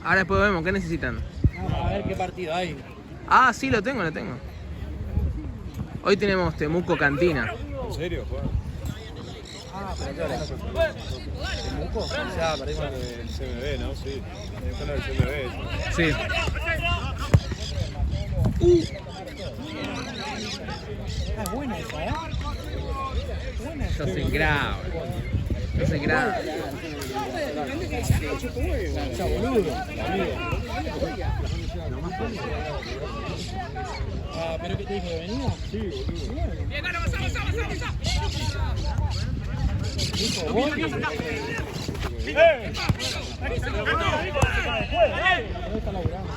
Ahora después vemos, ¿qué necesitan? A ver qué partido hay. Ah, sí, lo tengo. Hoy tenemos Temuco Cantina. ¿En serio, Juan? Ah, pero ¿qué hora es? ¿Temuco? Ya, perdimos. El CMB, ¿no? Sí. Está en el CMB. Sí. Ah, es buena esa, ¿eh? Buena. Yo soy grave. Ya, boludo. Ah, ¿pero qué te dijo de venida? Sí, boludo. Bien, dale, avanza. Dijo, vos. ¿Dónde está laburando?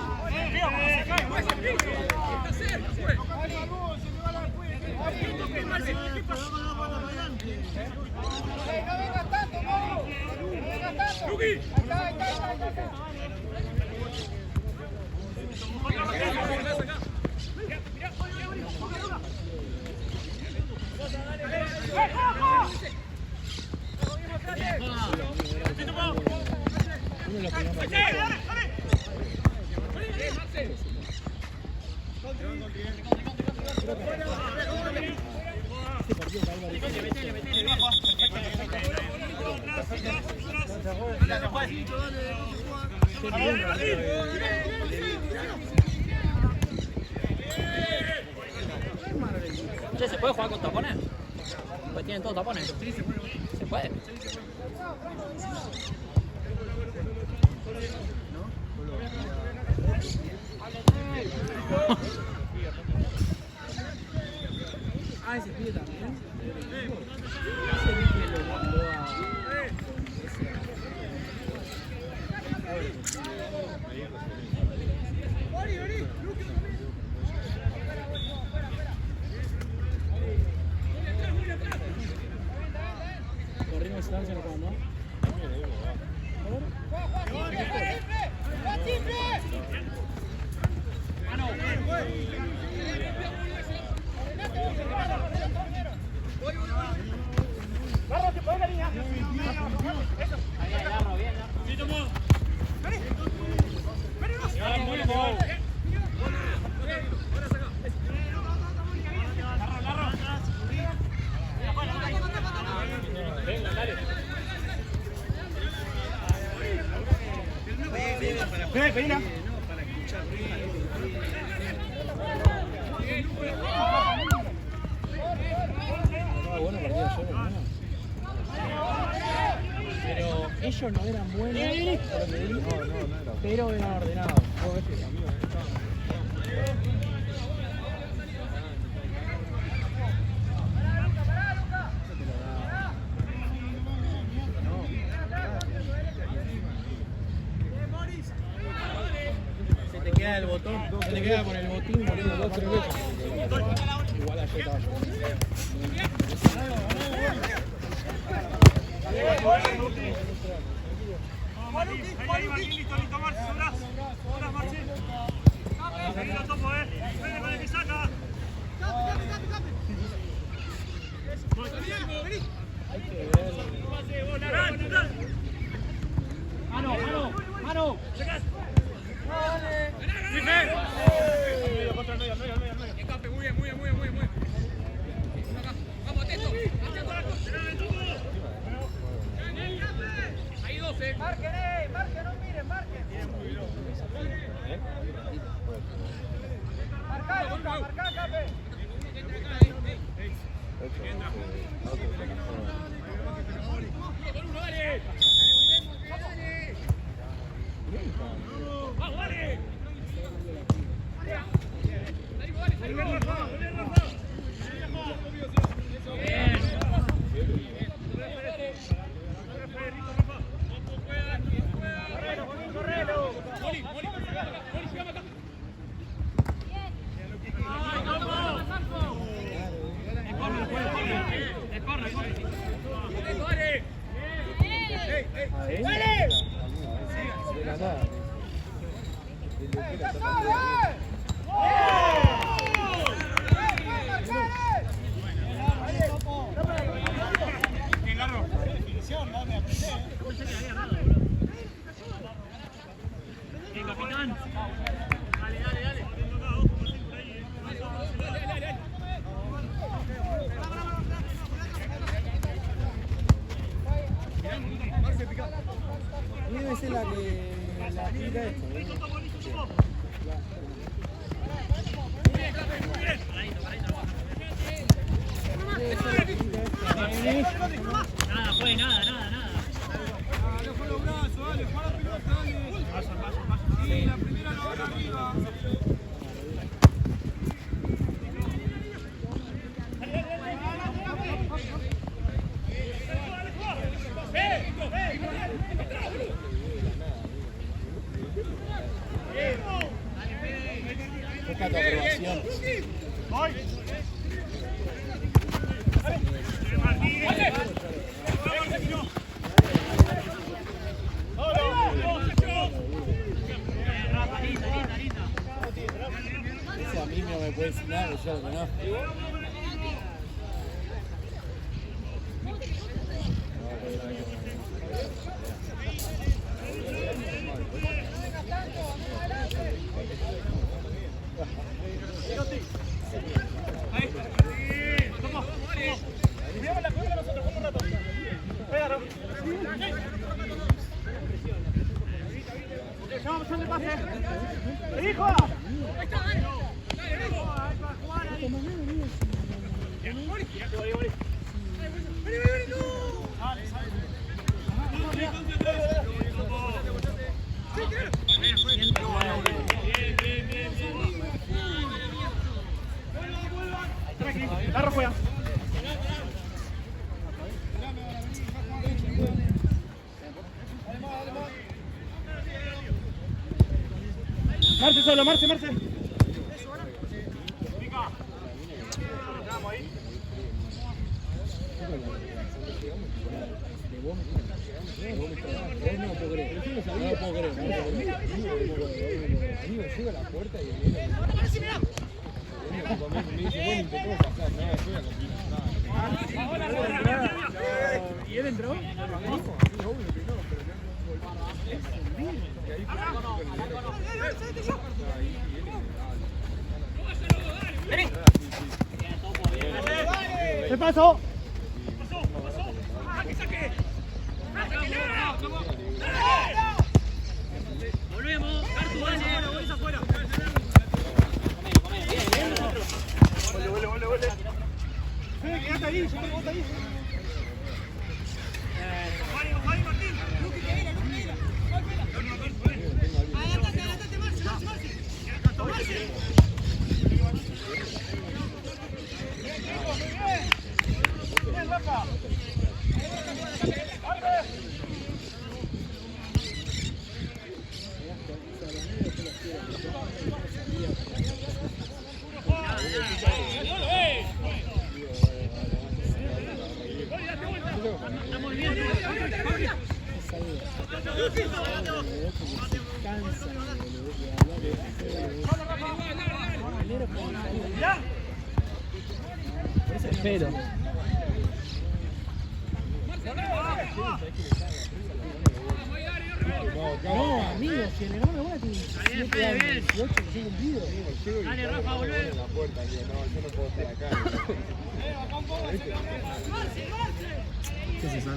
Che, ¿se puede jugar con tapones? Pues tienen todos tapones. Sí, se puede. ¿Se puede? Ah, ese pibe también. Corrimos distancia no puedo, ¿no? Venga. Bueno, partido yo, hermano. Pero ellos no eran buenos, por lo que vi, pero eran ordenados. Se te queda el botón, se te queda con el botín muriendo 2 o 3 veces. Igual ayer estaba yo. Ahí, listo, Marci, sobras, Marci. Seguilo, topo, Vení con el que saca. Hay que ver. ¡Mano! Contra el medio. Escape, muy bien. Vamos, atento. Ahí 12. Marquen, no miren, marquen. Marcá, Cape. ¡Vamos, dale! esa es la que la aplica esto. Nada, fue nada. Dale con los brazos, dale, juega la pelota, dale. Sí, la primera la van arriba. Busca tu aprobación. Ese a mí no me puede decir nada, yo lo conozco. Marce solo, Marce. No puedo creer. Amigo, llego a la puerta y me dice, bueno, intentó pasar, nada, yo voy a continuar. ¿Y él entró? ¿Qué pasó? Volvemos, Cartu, vale. afuera. Quédate ahí, quédate ahí. Vale, Martín. Adelante, Marce. Bien, Rafa. Estamos bien. Pero. No, amigo, si el hermano bueno tiene 17 años, 18 recién cumplido. Dale, Rafa, volvé. La puerta, no, yo no puedo estar acá. ¿Qué es eso?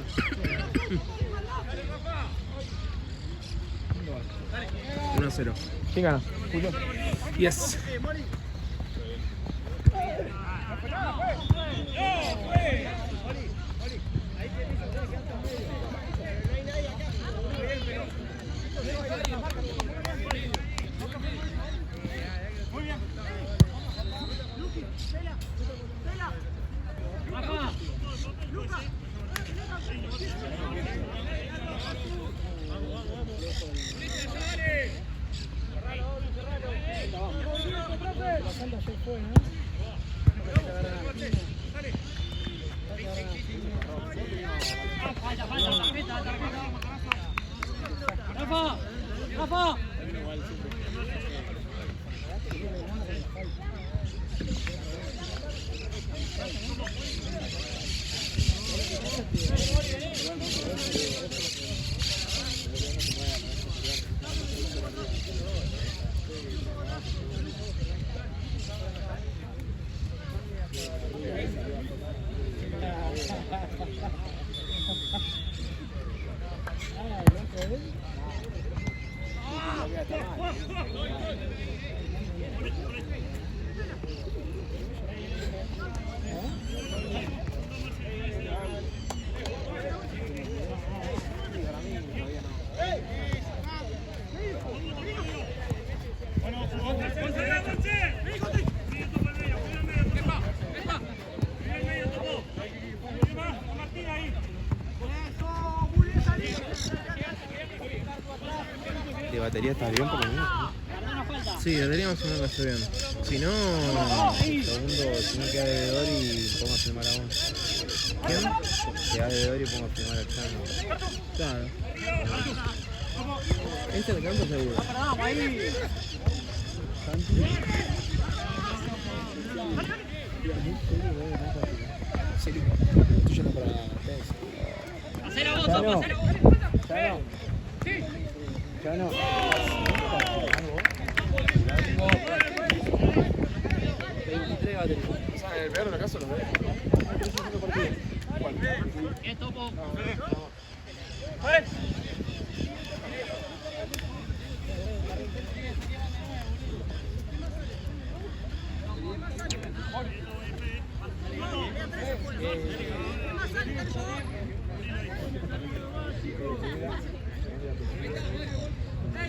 1-0. ¿Quién gana? Julio. Yes. Rafa. Rafa. De batería está bien por lo menos. Sí, deberíamos una que esté bien. Si no. Segundo, si no queda bebedor y pongo a filmar a uno. ¿Quién? Queda bebedor y pongo a filmar a Chano. Claro. Este le canto seguro. Serio. Estoy yendo para tenis. Hacelo vos, Topo, hacelo vos. Chano. ¿El perro en la casa los ve? Bien, Topo.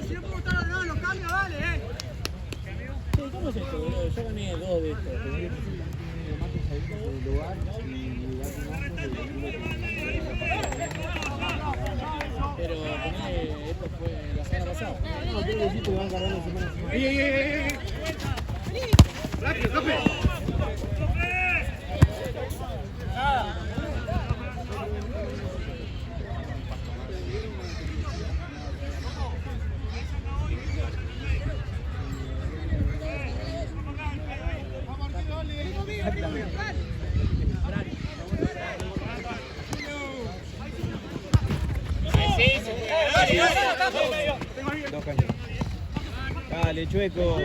Si no puedo estar de los cambios, vale, ¿Cómo es esto, boludo? Yo gané 2 de estos. Pero poné, esto fue la semana pasada. No, quiero decir que van cargando semana a semana. ¡Ey! ¡Rápido, rápido! Dos caños. Dale, chueco.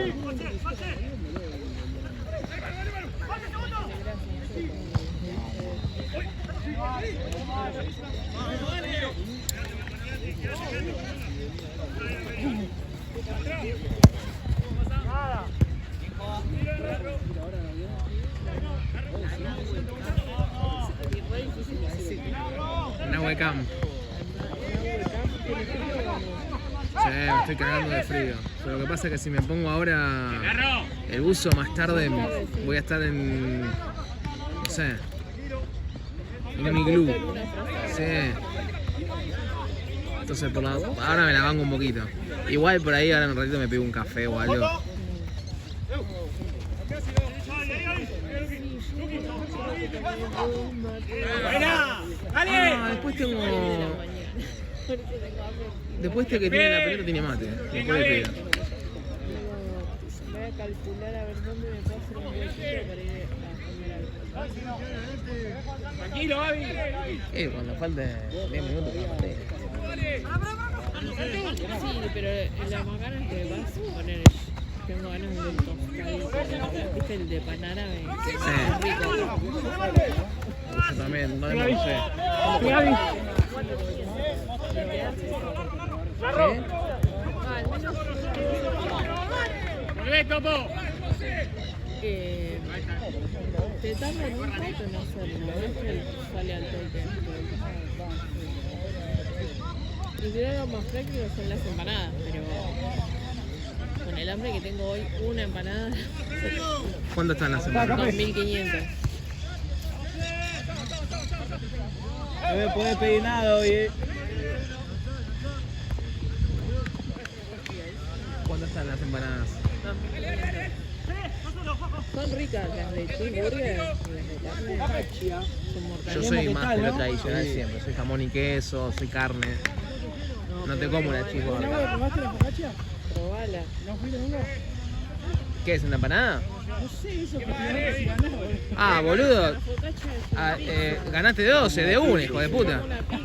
Una webcam. Sí, me estoy cagando de frío. Pero lo que pasa es que si me pongo ahora el buzo más tarde voy a estar en. No sé. En un iglú. Sí. Entonces ahora me la banco un poquito. Igual por ahí ahora en un ratito me pido un café o algo. Ah, después tengo. Después este que tiene la pelota tiene mate. Me puede pegar. Voy a calcular a ver dónde me puedo hacer un huequito para ir a comer. Tranquilo, Gaby. Cuando falte 10 minutos para meter. Sí, pero la macana es que vas a poner. Tengo ganas de un tostadito. ¿Viste el de Panara? Que es rico. Yo también, no me lo sé. Al menos. ¡Volvé, Topo! Te tardan un rato en hacerlo, no es que sale al toque. Y si algo más práctico son las empanadas, pero con el hambre que tengo hoy, una empanada. ¿Cuánto están las semanas? 2.500. No me puedes pedir nada hoy. ¿Cuánto están las empanadas? Son ricas las de cheeseburger y las de carne. Son mortales. Yo soy más de lo tradicional siempre. Soy jamón y queso, soy carne. No te como una cheeseburger. ¿Probaste la focaccia? Probala. ¿No fuiste nunca? ¿Qué es una empanada? No sé, eso que te si ganás, boludo. Ah, boludo. La focaccia es Ah, ganaste 12 de 1, hijo de puta. una pizza,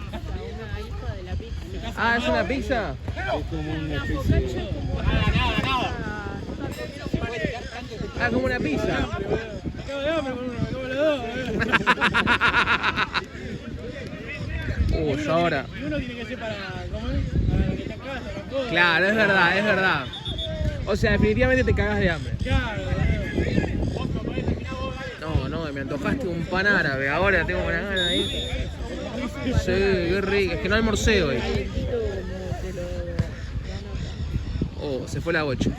una hija de la pizza. Ah, ¿es una pizza? Es como una Una especie focaccia de... es como Ah, como una pizza. Me cago de hambre por uno, me como los dos, boludo. Yo ahora. Y uno tiene que ser para comer, para lo que está en casa, para todo. Claro, es verdad, es verdad. O sea, definitivamente te cagas de hambre. No, me antojaste un pan árabe. Ahora tengo una gana ahí. Sí, qué rico. Es que no almorcé hoy. Oh, se fue la 8.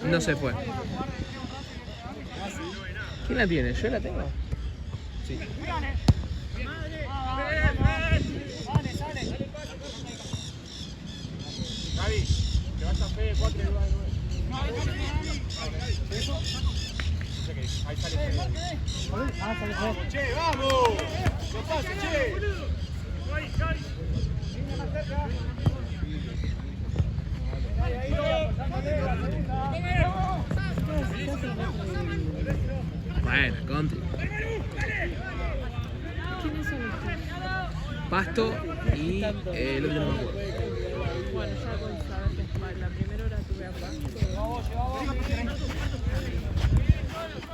No se fue. ¿Quién la tiene? ¿Yo la tengo? Sí. Gaby, te vas a P 4 y lugar de 9. Ahí sale Fede. Ah, sale Fede. Che, vamos. No pase, che. Bueno, country. ¿Quiénes son estos? Pasto y el otro no me acuerdo. Bueno, ya con saber que la primera hora tuve a Pasto.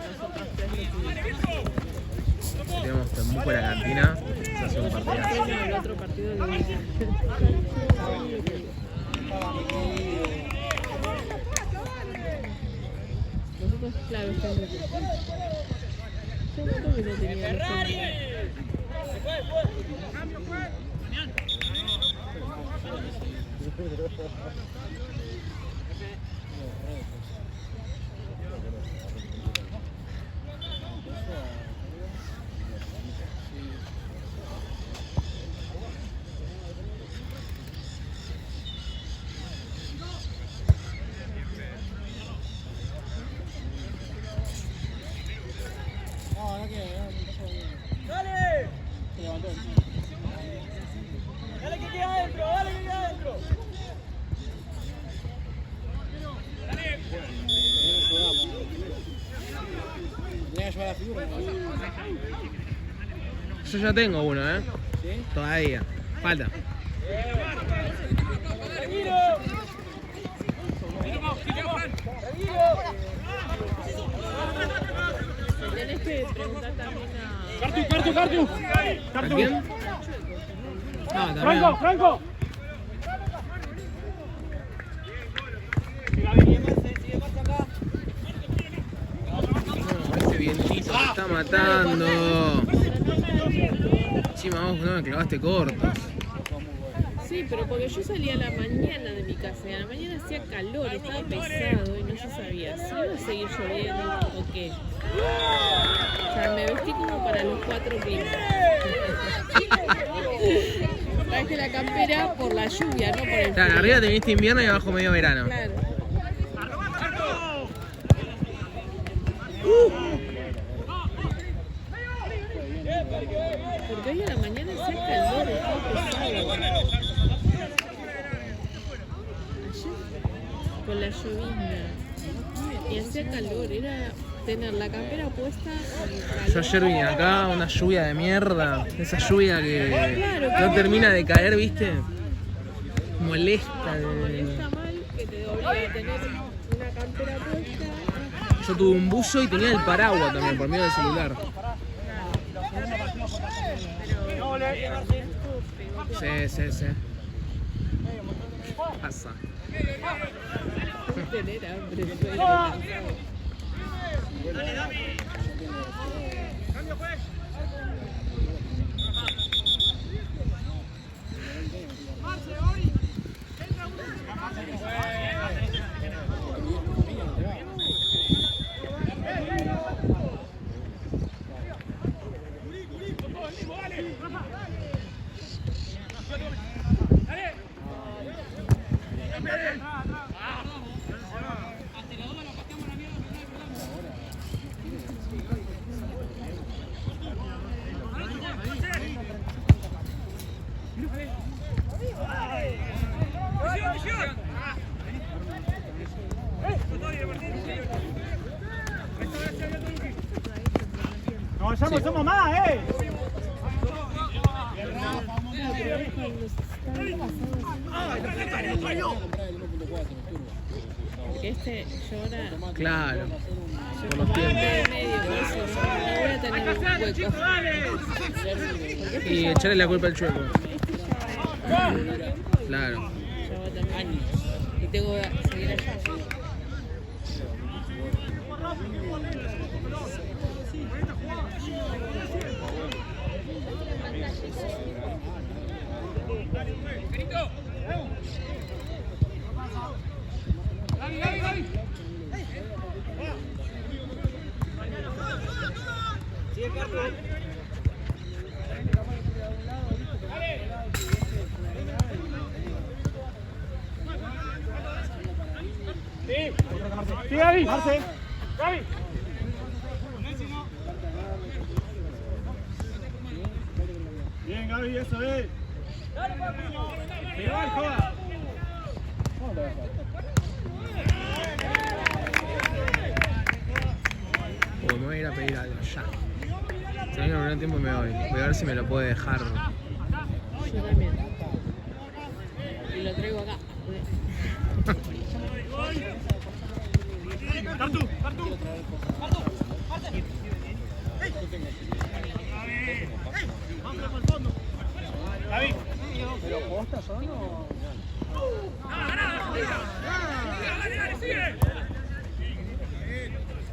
Nosotros tres lo tuvimos. Tenemos Temuco en la cantina. Se hace un partidazo. Bueno, el otro partido lo hice. Nosotros, claro, estamos aquí. Yo noto que no tenía razón. Yo ya tengo uno, ¿eh? ¿Sí? Todavía. Falta. Tenés que preguntar también a... Cartu. ¿A quién? No, también. Franco. Ese vientito me está matando. Encima vos no me clavaste cortos. Sí, pero porque yo salía a la mañana de mi casa y a la mañana hacía calor, estaba pesado y no se sabía si iba a seguir lloviendo o qué. O sea, me vestí como para los 4 climas. Traje la campera por la lluvia, no por el Claro, frío. arriba te viniste invierno y abajo medio verano. Claro. Porque hoy a la mañana hacía calor, estaba pesado. Ayer, con la llovizna. Y hacía calor, era tener la campera puesta. Yo ayer vine acá, una lluvia de mierda. Esa lluvia que Claro, no termina de caer, ¿viste? Molesta. Molesta mal que te obliga a tener una campera puesta. Yo tuve un buzo y tenía el paraguas también, por medio del celular. Sí. Pasa. Tener hambre, estoy No, somos más, Porque este llora. Claro. Yo Por los como tiempos. medio, por eso no voy a tener un hueco. Y echarle la culpa al chueco. Este ya va a tener Claro. tiempo y ya va a tener años. Y tengo que seguir allá. Sí, Gaby. Marce. Gaby. Bien, Gaby, eso es. Igual, joda. Me voy a ir a pedir algo ya. Termino el primer tiempo y me voy. Voy a ver si me lo puede dejar. Yo también. Y lo traigo acá. Tartu. Gaby. ¿Pero posta son o...? Dale, sigue.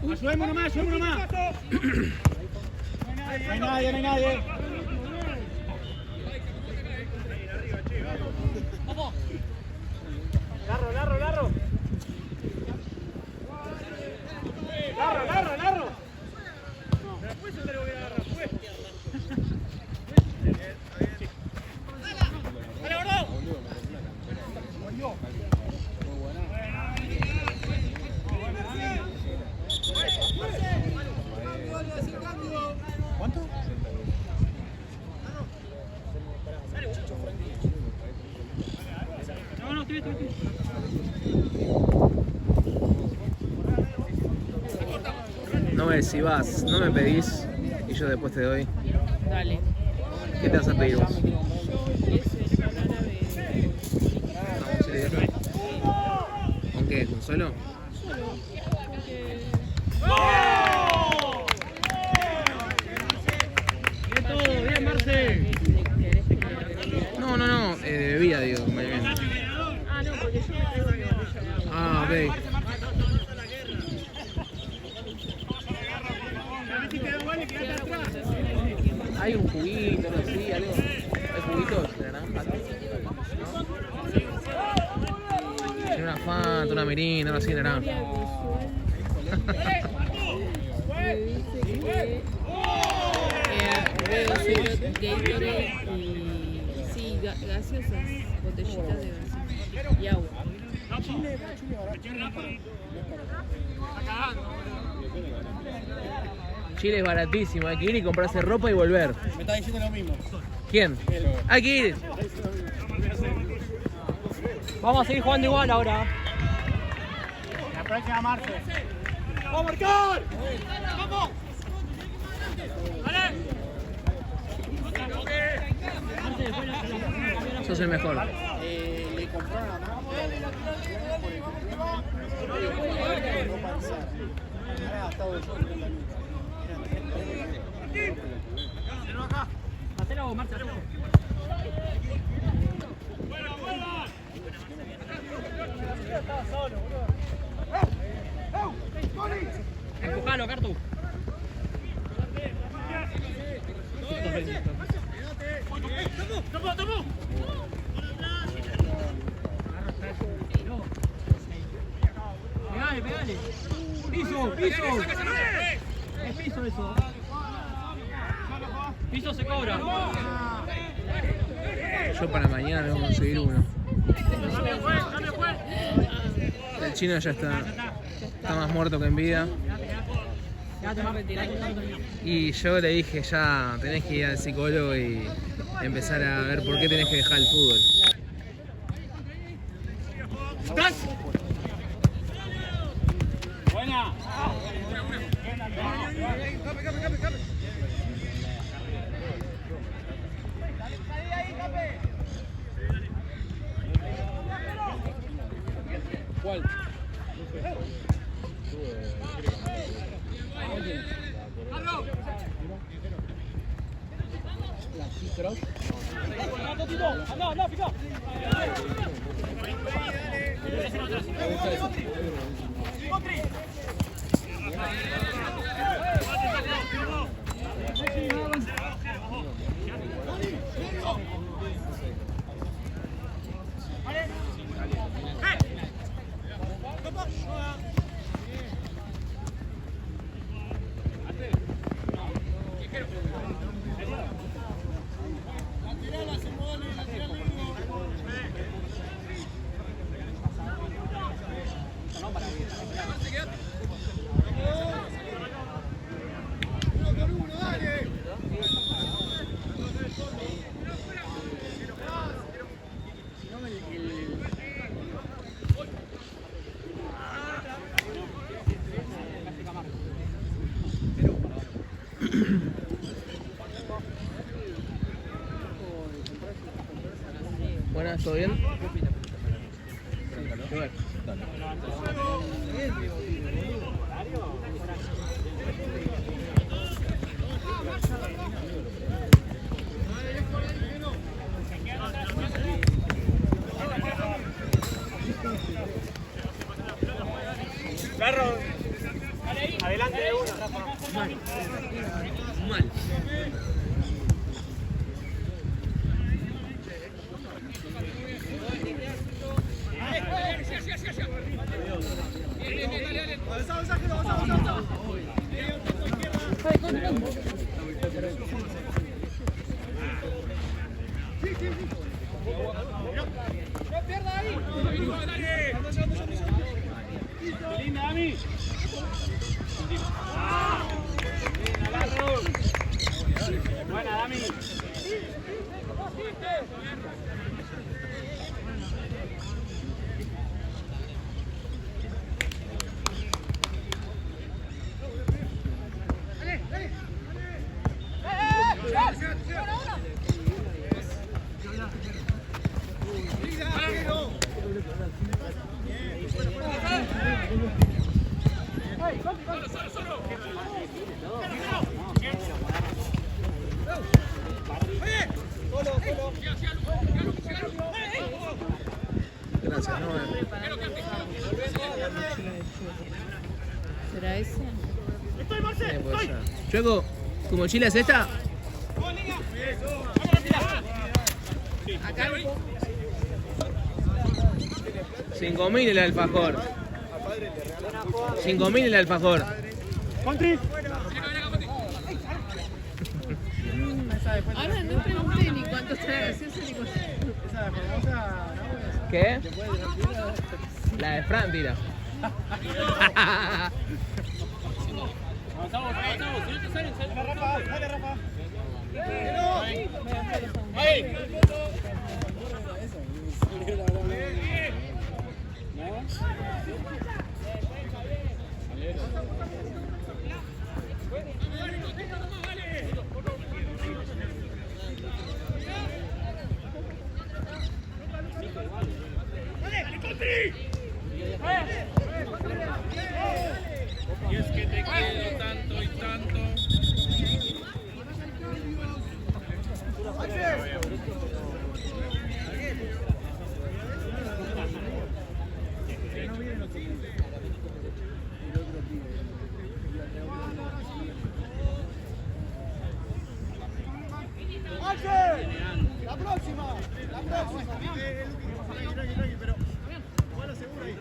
Ayudémonos más. No hay nadie. Larro. Larro. Después yo te lo voy a agarrar, pues. Dale, gordo. ¿Cuánto? No, estoy bien. No me decís, no me pedís y yo después te doy. Dale. ¿Qué te vas a pedir vos? Ese es el árabe. Vamos a ir de acá. ¿Con qué? ¿Con solo? Bien todo, bien, Marce. No, de bebida digo. Ah, no, porque yo no traigo mi botella de agua. Ah, ok. Hay un juguito, no sé, algo. ¿Hay juguitos de naranja? Tiene una Fanta, una Mirinda, algo así de naranja. Me dice que veo solo Gatorade y sí, gaseosas, botellitas de gaseosas y agua. Chile es baratísimo, hay que ir y comprarse ropa y volver. Me está diciendo lo mismo. ¿Quién? Hay que ir. Vamos a seguir jugando igual ahora. La próxima, Marce. ¡Vamos a marcar! ¡Vamos! ¡Dale! Sos el mejor. Le compraron a Marce. No pensar. Ha gastado yo 30 mil. Hacelo vos, Marce. Empujalo, Cartu. ¡Tomo! Pegale. Piso. Es piso eso. Piso se cobra. Yo para mañana voy a conseguir uno. El chino ya está más muerto que en vida. Y yo le dije ya tenés que ir al psicólogo y empezar a ver por qué tenés que dejar el fútbol. Buena. ¿Cuál? La T-Cross. Anda, pica. Buenas, ¿todo bien? Carro, adelante de uno, Rafa. Mal. Buena, Dami. Gracias, no. ¿Será ese? Puede ser. Chueco, ¿tu mochila es esta? Acá lo pongo. 5.000 el alfajor. 5.000 el alfajor. Country. Ahora no pregunté ni cuánto está gracioso ni cuánto. Esa famosa, ¿no? ¿Qué? Después de la tira. La de Fran tira. Avanzamos, si no te salen, salen. Dale, Rafa, dale, Rafa. Y es que te quiero tanto y tanto. La próxima, la próxima. Tranqui, pero bueno, seguro ahí.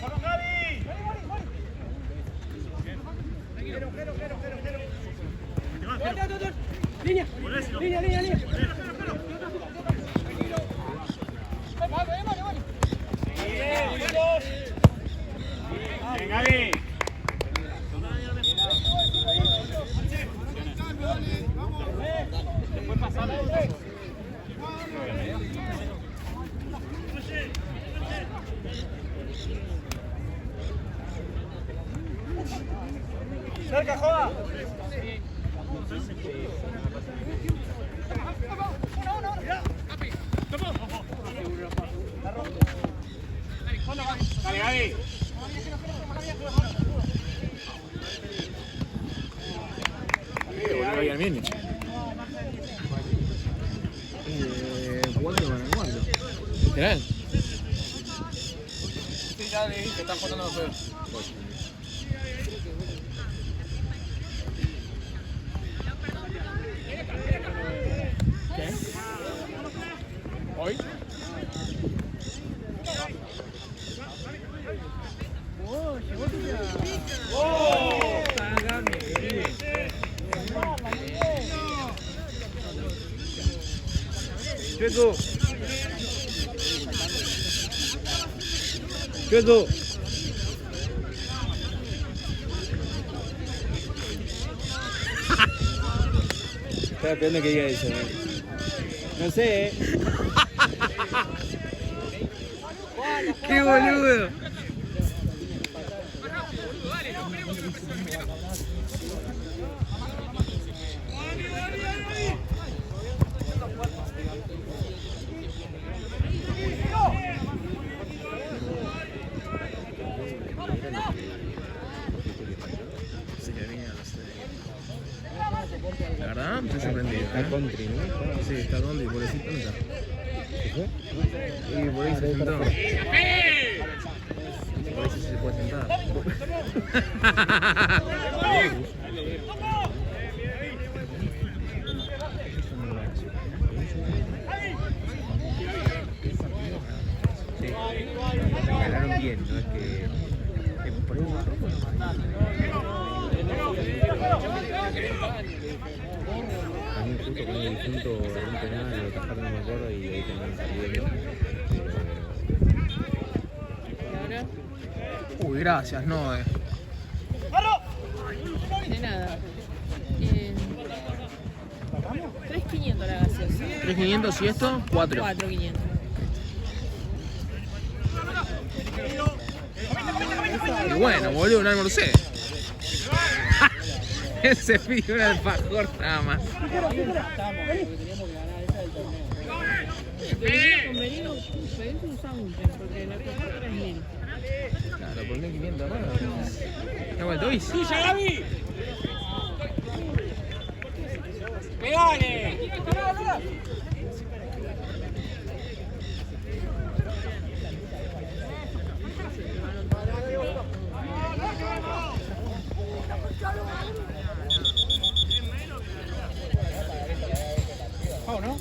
¡Vamos, Gaby! Línea, línea, línea, línea. ¡Bien, Gaby! Después pasamos. ¡Cerca, Joa! Dale, Gaby. Bayern Múnich. ¿Cuándo van a cuándo? ¿Literal? Sí, ya leí que están jugando los juegos. ¿Qué? ¿Hoy? Oh, llegó tu día. Chueco. Chueco. Estaba esperando que diga eso. No sé, ¡Qué boludo! La verdad, estoy sorprendido. Está country, ¿no? Sí, está Dondi, pobrecito no está. ¿Qué fue? Y por ahí se sentó. Por ahí sí se puede sentar. Sí. Ganaron bien, no es que. Por ahí también justo con el difunto un penal, lo atajaron, no me acuerdo, y ahí también salió bien. ¿Y ahora? Uy, gracias, Noé. De nada. 3.500 la gaseosa. 3.500 y esto, 4. 4.500. Y bueno, boludo, un almorcé. Ese pidió un alfajor nada más. Pero con venir pedirse un sándwich, porque la cuesta 3.000. Claro, por 1.500 más. ¿No vuelto hoy? ¡Tuya, Gaby! ¡Pegale! ¿O no?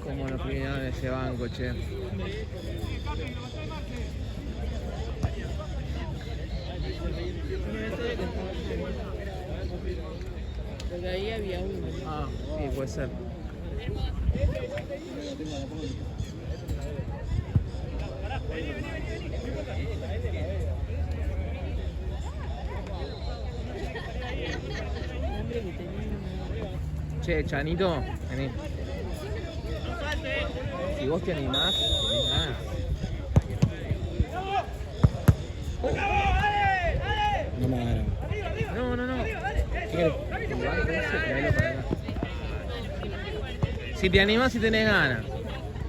Como nos pidieron ese banco, che. Porque ahí había uno. Ah, sí, puede ser. Che, Chanito, vení. Si vos te animás, tenés ganas. No me ganaron. No. Si te animás y tenés ganas.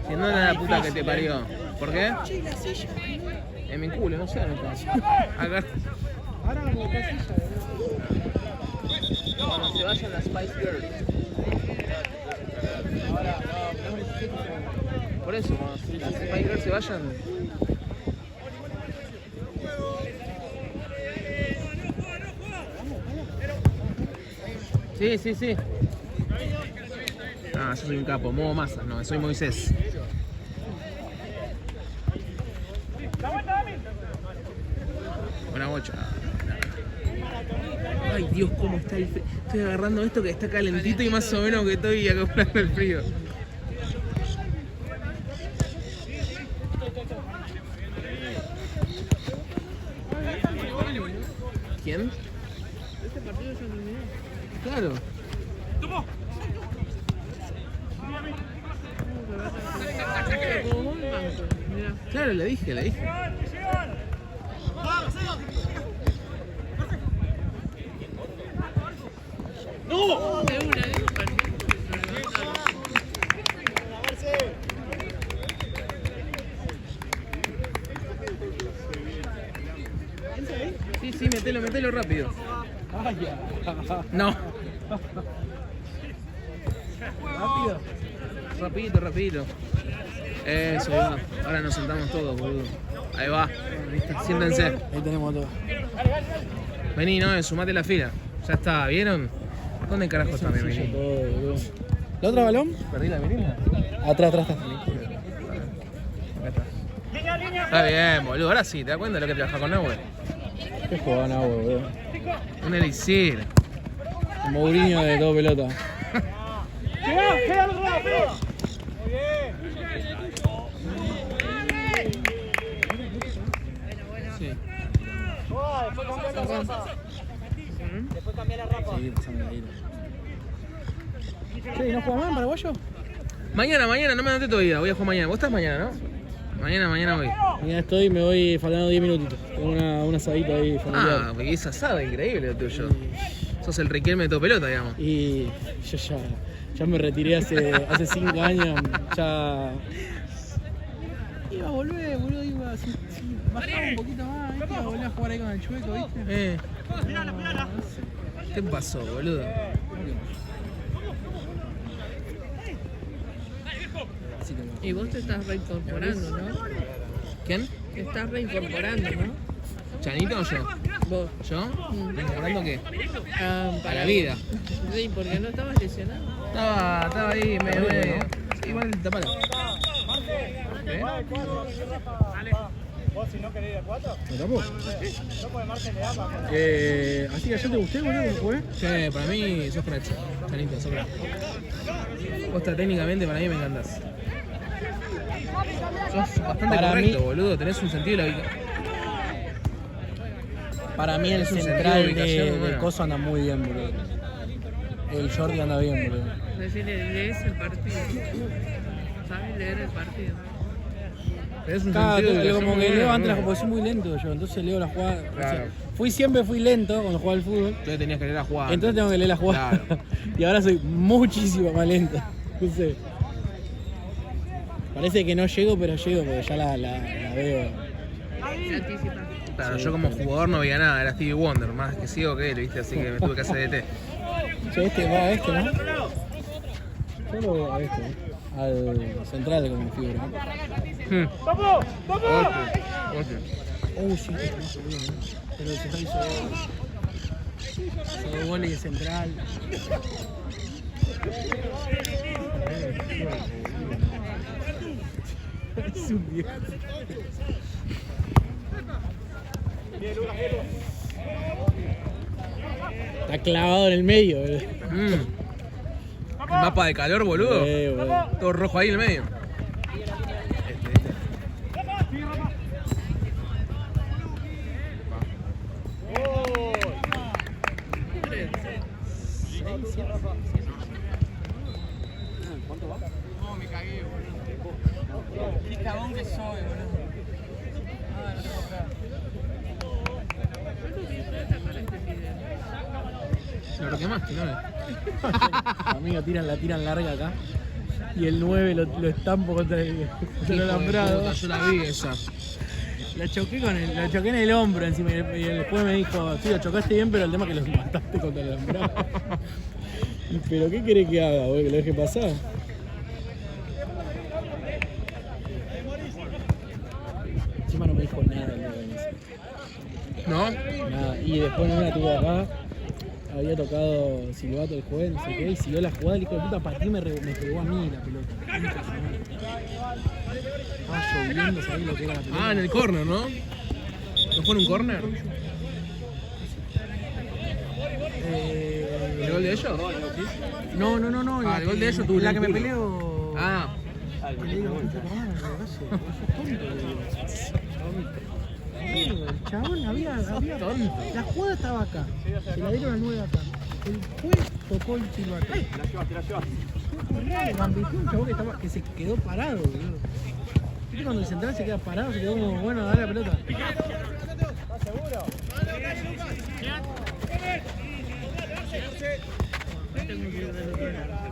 Si no, la puta que te parió. ¿Por qué? En mi culo, no sé dónde está. Acá. Ahora vamos a casilla, Cuando se vayan las Spice Girls. Por eso, cuando las Spice Girls se vayan. Sí, sí, sí. Ah, yo soy un capo, modo masa, no, soy Moisés. Buena bocha. Ay, Dios, cómo está el frío. Estoy agarrando esto que está calentito y más o menos que estoy acoplando el frío. ¿Quién? Este partido ya terminó. Claro. Como un banco, mirá. Claro, le dije. De una, digo, Sí, metelo rápido. No. Rapidito. Eso, boludo. Ahora nos sentamos todos, boludo. Ahí va. Siéntense. Ahí tenemos todo. Vení, no, sumate la fila. Ya está, ¿vieron? ¿Dónde carajo está mi vení? ¿La otra balón? ¿Perdí la vinila? Atrás. Acá está. Está bien, boludo. Ahora sí, ¿te das cuenta de lo que trabaja con agua? Qué jugaban agua, boludo. Un elixir. Mourinho de todo pelota. ¡Queda al otro lado, Pedro! Muy bien. Sí. Después cambia la rapa. Después cambia la rapa. Sí, pasando ahí. Sí, ¿no juega más en paraguayo? Mañana, no me anoté todavía. Voy a jugar mañana. ¿Vos estás mañana, no? Mañana voy. Mañana estoy, me voy faltando 10 minutitos. Tengo un asadito ahí familiar. Ah, porque es asado, increíble lo tuyo. Sos el Riquelme de todo pelota, digamos. Y yo ya me retiré hace 5 años. Ya. Iba a volver, boludo. Si bajaba un poquito más, ¿viste? Iba a volver a jugar ahí con el chueco, ¿viste? ¿Qué pasó, boludo? Así que no. Y vos te estás reincorporando, ¿no? ¿Quién? Te estás reincorporando, ¿no? ¿Chanito o yo? Vos. ¿Yo? ¿Mejorando qué? Ah, A la vida. Sí, porque no estabas lesionado. Estaba ahí, medio. Sí, igual tapalo. ¿Vos si no querés ir a 4? ¿Me tapó? No, porque Marce le da para acá. Así que ayer te gusté, boludo, ¿cómo jugué? Sí, para mí sos crack. Chanito, sos crack. Vos técnicamente para mí me encantás. Sos bastante Para correcto, mí- boludo. Tenés un sentido de la vida. Para mí el Es un central sentido de ubicación, de bueno. Coso anda muy bien, boludo. El Jordi anda bien, boludo. Decirle, lees el partido. ¿Sabes leer el partido? Tenés un Claro, sentido de como ubicación que muy leo bueno, antes, boludo. porque soy muy lento yo, entonces leo la jugada. Claro. O sea, siempre fui lento cuando jugaba al fútbol, Entonces tenías que leer la jugada. entonces tengo que leer la jugada. Claro. Y ahora soy muchísimo más lento. Entonces, parece que no llego, pero llego porque ya la veo. Se anticipa. Claro, Sí, yo como claro. jugador no veía nada, era Stevie Wonder, más que ciego que él, ¿viste? Así que me tuve que hacer DT. Che, este va a este, ¿no? Yo lo veo a este, al central como figura. ¡Vamos! ¡Vamos! Sí, pero el central hizo dos goles de central. Es un viejo. Está clavado en el medio, boludo. El mapa de calor, boludo. Boludo. Todo rojo ahí en el medio. Qué cagón que soy, boludo. Lo que más, ¿no? Amigo, tiran larga acá. Y el 9 lo estampo contra el Hijo de alambrado. puta, yo la vi esa. Lo choqué en el hombro encima y después me dijo, sí, lo chocaste bien, pero el tema es que lo mataste contra el alambrado. ¿Pero qué querés que haga, güey? ¿Que lo deje pasar? Encima no me dijo nada el Lorenzo. ¿No? Nada. Y después no la tuvo acá. Había tocado silbato el juez, no sé qué, y siguió la jugada. El hijo de puta pateó y me pegó a mí la pelota. Estaba lloviendo, ¿sabés lo que era la pelota? Ah, en el córner, ¿no? ¿No fue en un córner? ¿El gol de ellos? No. Ah, el gol de ellos tuvo la un que me culo. peleo. Ah, Que le digo, "Concha tu hermana, ¿qué haces? Sos tonto", le digo. El chabón había la jugada estaba acá. Se la dieron al 9 acá. El juez tocó el silbato. Gambeteó un chabón que se quedó parado, boludo. ¿Viste cuando el central se queda parado? Se quedó como, bueno, dale la pelota.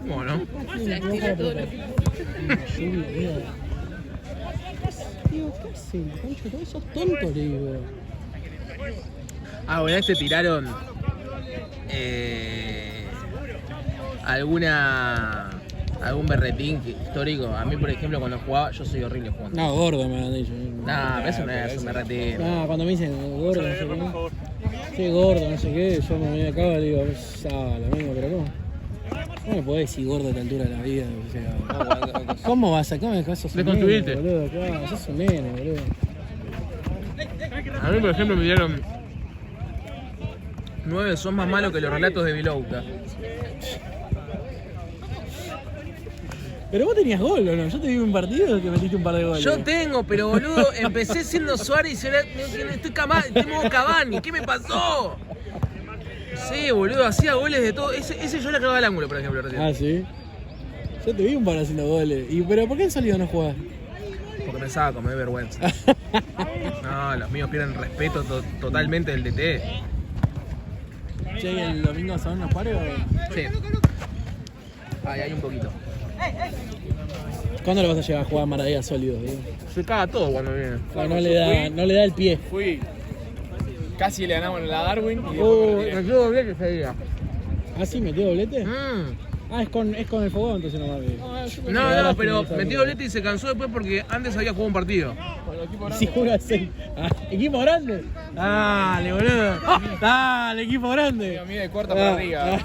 bueno. Digo, ¿qué haces? Concho, todos sos tontos, le digo. Ah, bueno, te tiraron algún berretín histórico. A mí, por ejemplo, cuando jugaba, yo soy horrible jugando. No, gordo me han dicho. Nah, pero eso no es un berretín. No, cuando me dicen gordo, no sé qué. Sí, gordo, no sé qué, yo me voy acá y digo, lo mismo, pero no. No me podés decir gordo a esta altura de la vida, o sea. ¿Cómo vas a sacarme de caso? Me construiste. Boludo, claro, sos un nene, boludo. A mí, por ejemplo, me dieron 9, son más malos que los relatos de Vilouta. Pero vos tenías gol, ¿o no? Yo te vi un partido que metiste un par de goles. Yo tengo, pero boludo, empecé siendo Suárez y ahora estoy modo Cavani. ¿Qué me pasó? Sí, boludo, hacía goles de todo. Ese yo le clavaba al ángulo, por ejemplo, recién. Ah, ¿sí? Yo te vi un par haciendo goles. ¿Pero por qué en salido no jugás? Porque me saco, me da vergüenza. No, los míos pierden respeto totalmente del DT. Che, ¿y el domingo son los pares o...? Sí. Ahí hay un poquito. ¿Cuándo le vas a llegar a jugar a Maradilla sólido? Se caga todo cuando viene. No le da el pie. Fui. Casi le ganamos la Darwin y Me quedo bien que ese día. ¿Ah, sí? ¿Metió doblete? Ah, es con el fogón, entonces no va. No, pero metió doblete y se cansó después porque antes había jugado un partido. Si juega así. ¿Equipo grande? Dale, boludo. Dale, equipo grande. a mí de cuarta para arriba.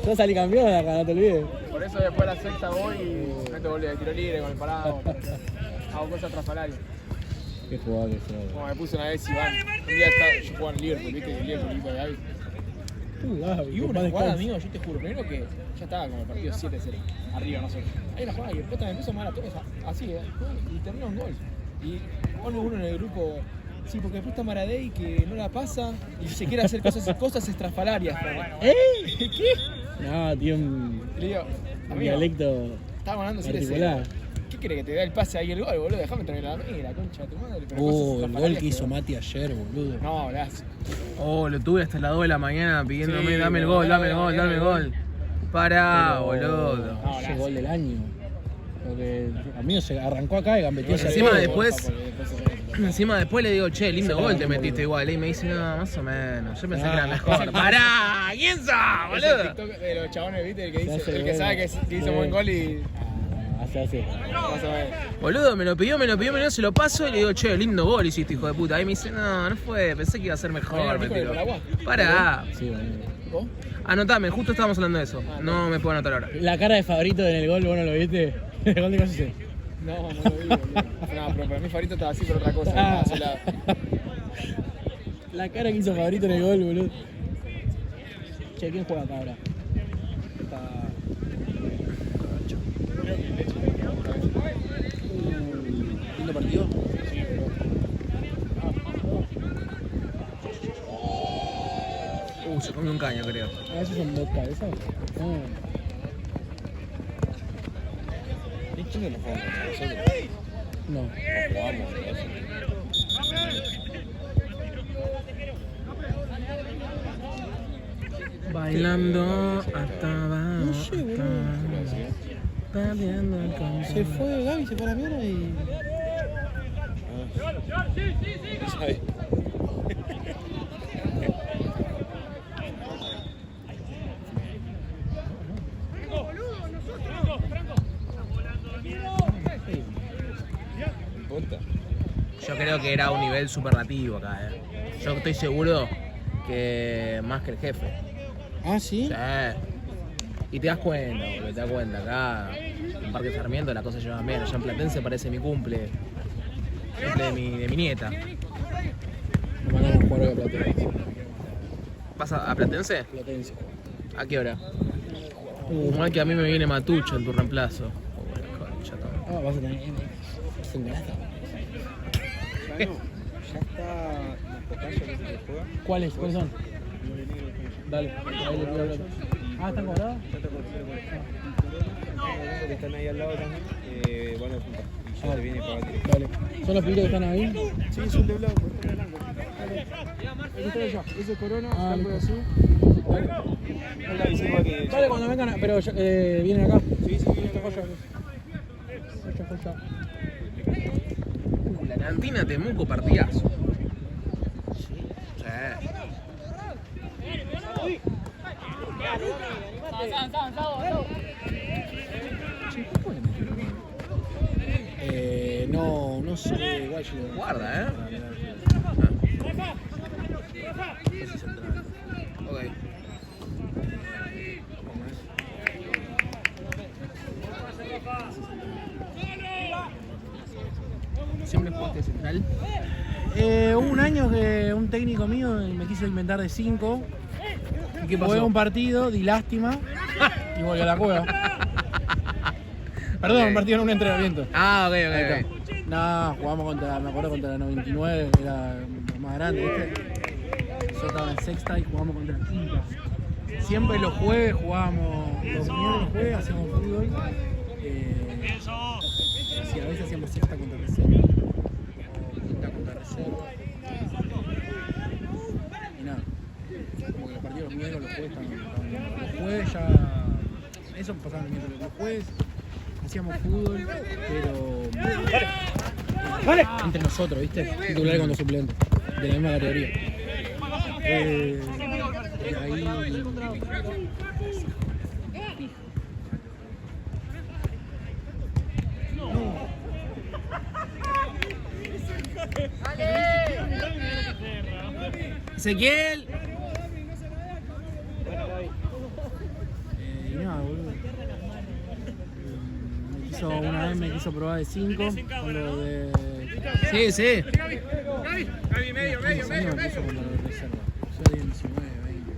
Yo salí campeón acá, no te olvides. Por eso después de la sexta voy y meto goles de tiro libre con el parado. Hago cosas traspalarias. Qué jugador que sos. Como me puse una vez Iván. Un día yo jugaba en el Liverpool, ¿viste? El Liverpool, equipo de Gaby. Y hubo una jugada, amigo, yo te juro, primero que ya estaba como el partido 7-0, arriba, no sé. Hay una jugada y el Pota me empezó a mandar a todos así, y terminó un gol. Y pone uno en el grupo, sí, porque después está Maradei que no la pasa y se quiere hacer cosas estrafalarias. ¿Qué? No, tiene un dialecto Estaba ganando 7-0. particular. ¿Qué quiere que te dé el pase ahí el gol, boludo? Déjame terminar la mira, concha de tu madre. Pero cosas El gol estrafalarias que hizo Mati ayer, boludo. No, gracias. Oh, lo tuve hasta las 2 de la mañana pidiéndome, Sí, dame el gol, dame el gol, dame el gol. Pará, boludo. No, Ese gol del año. Porque a mí se arrancó acá y gambeteó hacia Encima arriba. Encima después le digo, che, lindo gol te metiste igual. Y me dice, no, más o menos. Yo pensé que era mejor. ¡Pará! ¿Quién sos, Es el boludo? TikTok de los chabones, ¿viste? El que dice, hace el que bueno. sabe que hizo buen gol y Así. vas a ver. Boludo, me lo pidió, se lo paso y le digo, che, lindo gol hiciste, hijo de puta. Ahí me dice, no fue, pensé que iba a ser mejor. Me tiró. Pará. Sí, boludo. ¿Vos? Anotame, justo estábamos hablando de eso. No me puedo anotar ahora. La cara de Fabrito en el gol, ¿vos no lo viste? ¿El gol de Cáceres? No lo vi, boludo. No, pero para mí favorito estaba así por otra cosa. Ah. No, la... La cara que hizo Fabrito en el gol, boludo. Che, ¿quién juega acá ahora? ¿Lindo partido? Se comió un caño, creo. Ah, ¿esos son dos cabezas? ¿Qué chingo nos jugamos nosotros? No. No jugamos. Bailando hasta abajo. No sé, boludo. Está viendo el Se fue Gaby, se fue a la mierda y... ver. Yo creo que era un nivel superlativo acá, Yo estoy seguro que más que el jefe. ¿Ah, sí? Sí. Y te das cuenta, boludo, te das cuenta. Acá en Parque Sarmiento las cosas llevan bien. Allá en Platense parece mi cumple. Cumple de mi nieta. Nos mandamos a jugar hoy a Platense. ¿Vas a Platense? Platense. ¿A qué hora? Mal que a mí me viene Matucho en tu reemplazo. Concha, todo. Ah, vas a tener. Es un garazo. Ya está Mococayo, que se juega. ¿Cuáles? ¿Cuáles son? Dale, ahí le pido hablar. Ah, ¿están cobrados? Ya está que están ahí al lado también. Van a juntar. Y ya le viene para batir. Dale. ¿Son los pibitos que están ahí? Sí, son de blanco, están de blanco. Ahí está ella. Ese es Corona, blanco y azul. No la avisé igual que. Dale, cuando vengan, pero vienen acá. Sí, viene acá. Joya. La cantina Temuco partidazo. Sí. No sé, igual yo. Guarda, Ok. ¿Siempre jugaste de central? Hubo un año que un técnico mío me quiso inventar de 5. ¿Y qué Jugué pasó? un partido, di lástima y volví a la cueva. Perdón, Ok. un partido en un entrenamiento. Ah, ok. Ahí está. No, jugamos me acuerdo contra la 99, era más grande, ¿viste? Yo estaba en sexta y jugamos contra la quinta. Siempre los jueves jugábamos, los miércoles jueves hacíamos fútbol. Sí, a veces hacíamos sexta contra reserva, o quinta contra reserva. Y nada, como que los partidos los miércoles, los jueves estaban. Los jueves ya. Eso pasaba el miércoles. Los jueves hacíamos fútbol, pero. Entre nosotros, ¿viste? Titular contra suplente, de la misma categoría. Y ahí. Ezequiel. Y nada, boludo. Una vez me quiso probar de 5 con lo de. Sí. Medio. Me puso con lo de reserva. Yo di 19, 20.